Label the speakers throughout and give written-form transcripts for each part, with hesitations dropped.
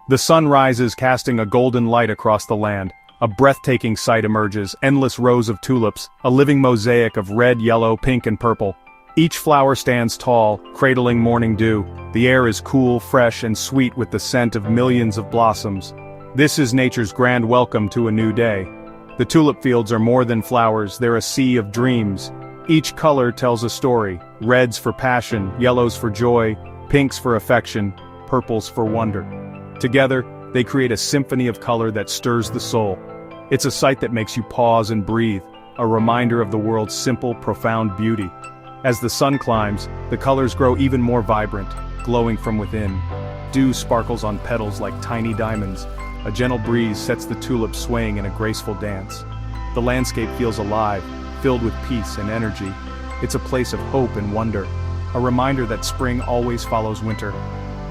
Speaker 1: The sun rises, casting a golden light across the land. A breathtaking sight emerges, endless rows of tulips, a living mosaic of red, yellow, pink and purple. Each flower stands tall, cradling morning dew. The air is cool, fresh and sweet with the scent of millions of blossoms. This is nature's grand welcome to a new day. The tulip fields are more than flowers, they're a sea of dreams. Each color tells a story, reds for passion, yellows for joy, pinks for affection, purples for wonder. Together, they create a symphony of color that stirs the soul. It's a sight that makes you pause and breathe, a reminder of the world's simple, profound beauty. As the sun climbs, the colors grow even more vibrant, glowing from within. Dew sparkles on petals like tiny diamonds. A gentle breeze sets the tulips swaying in a graceful dance. The landscape feels alive, filled with peace and energy. It's a place of hope and wonder, a reminder that spring always follows winter.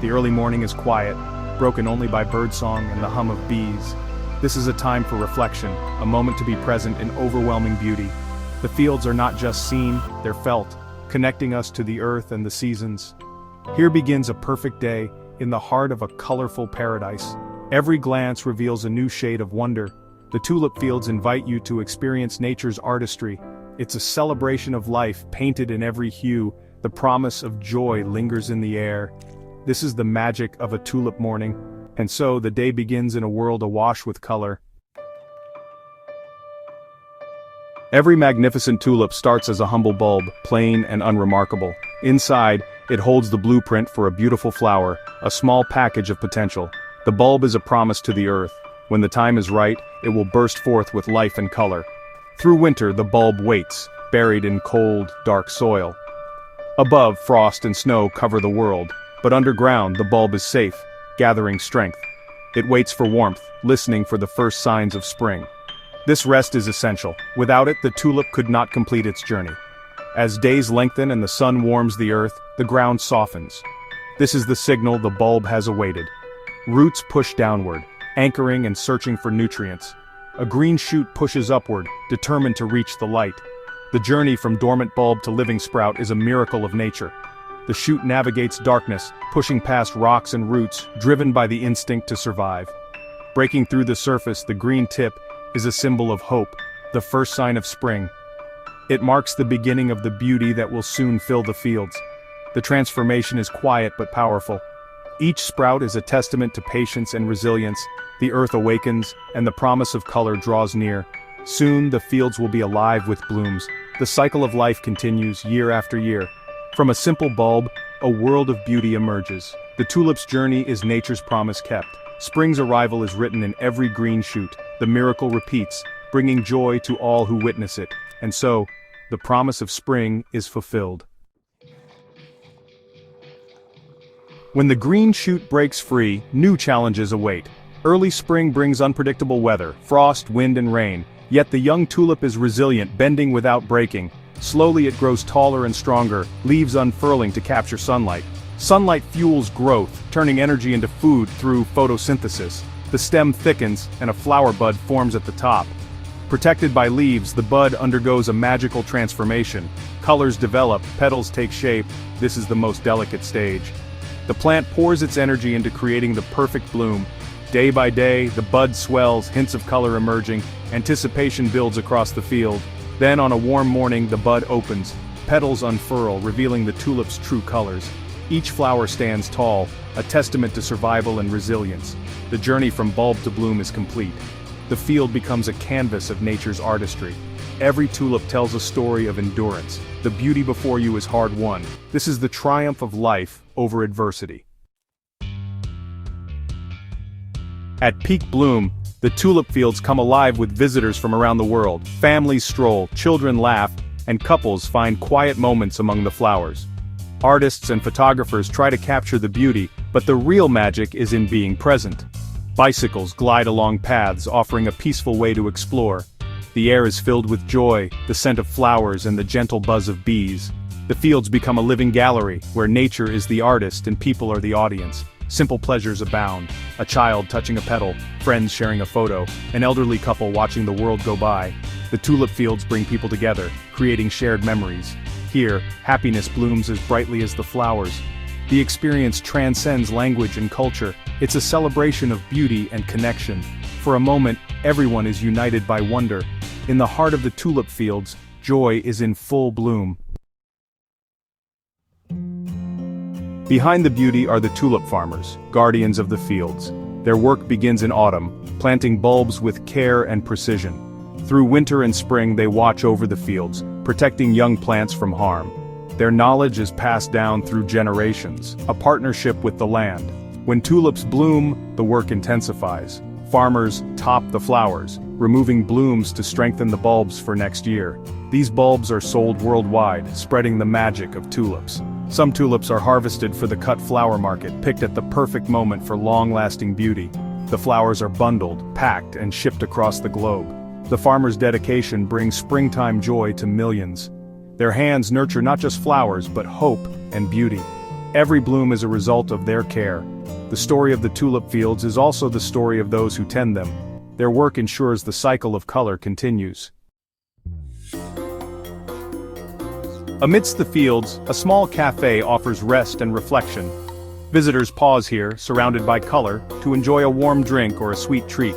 Speaker 1: The early morning is quiet, broken only by birdsong and the hum of bees. This is a time for reflection, a moment to be present in overwhelming beauty. The fields are not just seen, they're felt, connecting us to the earth and the seasons. Here begins a perfect day, in the heart of a colorful paradise. Every glance reveals a new shade of wonder. The tulip fields invite you to experience nature's artistry. It's a celebration of life painted in every hue. The promise of joy lingers in the air. This is the magic of a tulip morning. And so the day begins in a world awash with color. Every magnificent tulip starts as a humble bulb, plain and unremarkable. Inside, it holds the blueprint for a beautiful flower, a small package of potential. The bulb is a promise to the earth. When the time is right, it will burst forth with life and color. Through winter, the bulb waits, buried in cold, dark soil. Above, frost and snow cover the world, but underground, the bulb is safe, gathering strength. It waits for warmth, listening for the first signs of spring. This rest is essential. Without it, the tulip could not complete its journey. As days lengthen and the sun warms the earth, the ground softens. This is the signal the bulb has awaited. Roots push downward, anchoring and searching for nutrients. A green shoot pushes upward, determined to reach the light. The journey from dormant bulb to living sprout is a miracle of nature. The shoot navigates darkness, pushing past rocks and roots, driven by the instinct to survive. Breaking through the surface, the green tip is a symbol of hope, the first sign of spring. It marks the beginning of the beauty that will soon fill the fields. The transformation is quiet but powerful. Each sprout is a testament to patience and resilience. The earth awakens, and the promise of color draws near. Soon, the fields will be alive with blooms. The cycle of life continues year after year. From a simple bulb, a world of beauty emerges. The tulip's journey is nature's promise kept. Spring's arrival is written in every green shoot. The miracle repeats, bringing joy to all who witness it. And so, the promise of spring is fulfilled. When the green shoot breaks free, new challenges await. Early spring brings unpredictable weather, frost, wind and rain. Yet the young tulip is resilient, bending without breaking. Slowly it grows taller and stronger, leaves unfurling to capture sunlight. Sunlight fuels growth, turning energy into food through photosynthesis. The stem thickens, and a flower bud forms at the top. Protected by leaves, the bud undergoes a magical transformation. Colors develop, petals take shape. This is the most delicate stage. The plant pours its energy into creating the perfect bloom. Day by day, the bud swells, hints of color emerging. Anticipation builds across the field. Then on a warm morning, the bud opens. Petals unfurl, revealing the tulip's true colors. Each flower stands tall, a testament to survival and resilience. The journey from bulb to bloom is complete. The field becomes a canvas of nature's artistry. Every tulip tells a story of endurance. The beauty before you is hard-won. This is the triumph of life over adversity. At peak bloom, the tulip fields come alive with visitors from around the world. Families stroll, children laugh, and couples find quiet moments among the flowers. Artists and photographers try to capture the beauty, but the real magic is in being present. Bicycles glide along paths, offering a peaceful way to explore. The air is filled with joy, the scent of flowers and the gentle buzz of bees. The fields become a living gallery, where nature is the artist and people are the audience. Simple pleasures abound. A child touching a petal, friends sharing a photo, an elderly couple watching the world go by. The tulip fields bring people together, creating shared memories. Here, happiness blooms as brightly as the flowers. The experience transcends language and culture. It's a celebration of beauty and connection. For a moment, everyone is united by wonder. In the heart of the tulip fields, joy is in full bloom. Behind the beauty are the tulip farmers, guardians of the fields. Their work begins in autumn, planting bulbs with care and precision. Through winter and spring they watch over the fields, protecting young plants from harm. Their knowledge is passed down through generations, a partnership with the land. When tulips bloom, the work intensifies. Farmers top the flowers, removing blooms to strengthen the bulbs for next year. These bulbs are sold worldwide, spreading the magic of tulips. Some tulips are harvested for the cut flower market, picked at the perfect moment for long-lasting beauty. The flowers are bundled, packed, and shipped across the globe. The farmer's dedication brings springtime joy to millions. Their hands nurture not just flowers, but hope and beauty. Every bloom is a result of their care. The story of the tulip fields is also the story of those who tend them. Their work ensures the cycle of color continues. Amidst the fields, a small cafe offers rest and reflection. Visitors pause here, surrounded by color, to enjoy a warm drink or a sweet treat.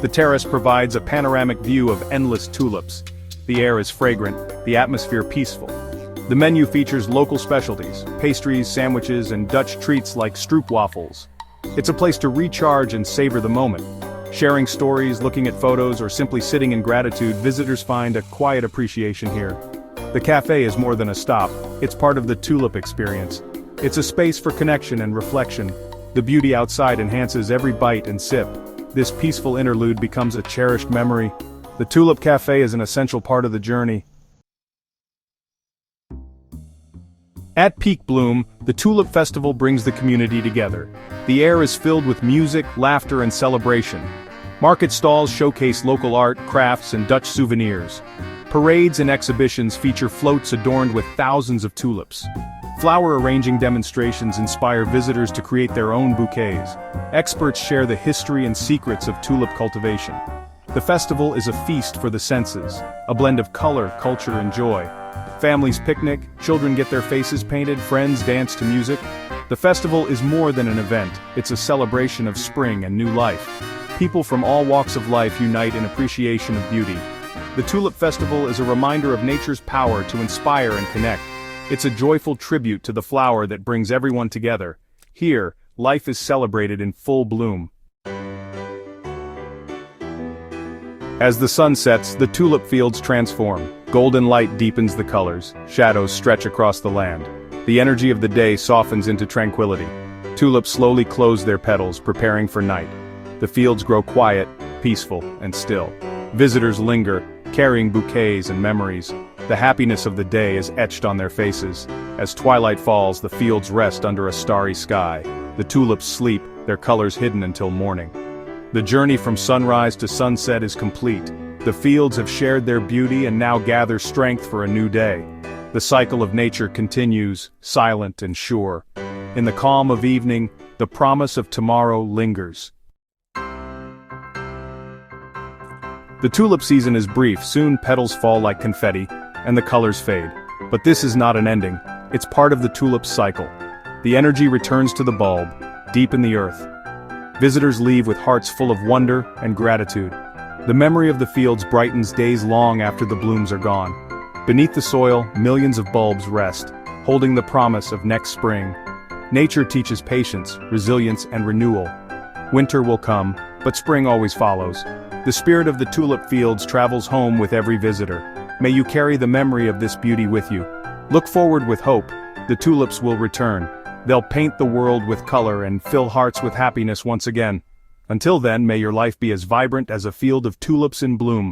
Speaker 1: The terrace provides a panoramic view of endless tulips. The air is fragrant, the atmosphere peaceful. The menu features local specialties, pastries, sandwiches, and Dutch treats like stroopwafels. It's a place to recharge and savor the moment. Sharing stories, looking at photos, or simply sitting in gratitude, visitors find a quiet appreciation here. The cafe is more than a stop, it's part of the tulip experience. It's a space for connection and reflection. The beauty outside enhances every bite and sip. This peaceful interlude becomes a cherished memory. The Tulip Cafe is an essential part of the journey. At peak bloom, the Tulip Festival brings the community together. The air is filled with music, laughter, and celebration. Market stalls showcase local art, crafts, and Dutch souvenirs. Parades and exhibitions feature floats adorned with thousands of tulips. Flower arranging demonstrations inspire visitors to create their own bouquets. Experts share the history and secrets of tulip cultivation. The festival is a feast for the senses, a blend of color, culture, and joy. Families picnic, children get their faces painted, friends dance to music. The festival is more than an event, it's a celebration of spring and new life. People from all walks of life unite in appreciation of beauty. The Tulip Festival is a reminder of nature's power to inspire and connect. It's a joyful tribute to the flower that brings everyone together. Here, life is celebrated in full bloom. As the sun sets, the tulip fields transform. Golden light deepens the colors, shadows stretch across the land. The energy of the day softens into tranquility. Tulips slowly close their petals, preparing for night. The fields grow quiet, peaceful, and still. Visitors linger, carrying bouquets and memories. The happiness of the day is etched on their faces. As twilight falls, the fields rest under a starry sky. The tulips sleep, their colors hidden until morning. The journey from sunrise to sunset is complete. The fields have shared their beauty and now gather strength for a new day. The cycle of nature continues, silent and sure. In the calm of evening, the promise of tomorrow lingers. The tulip season is brief, soon petals fall like confetti, and the colors fade. But this is not an ending, it's part of the tulip's cycle. The energy returns to the bulb, deep in the earth. Visitors leave with hearts full of wonder and gratitude. The memory of the fields brightens days long after the blooms are gone. Beneath the soil, millions of bulbs rest, holding the promise of next spring. Nature teaches patience, resilience, and renewal. Winter will come, but spring always follows. The spirit of the tulip fields travels home with every visitor. May you carry the memory of this beauty with you. Look forward with hope. The tulips will return. They'll paint the world with color and fill hearts with happiness once again. Until then, may your life be as vibrant as a field of tulips in bloom.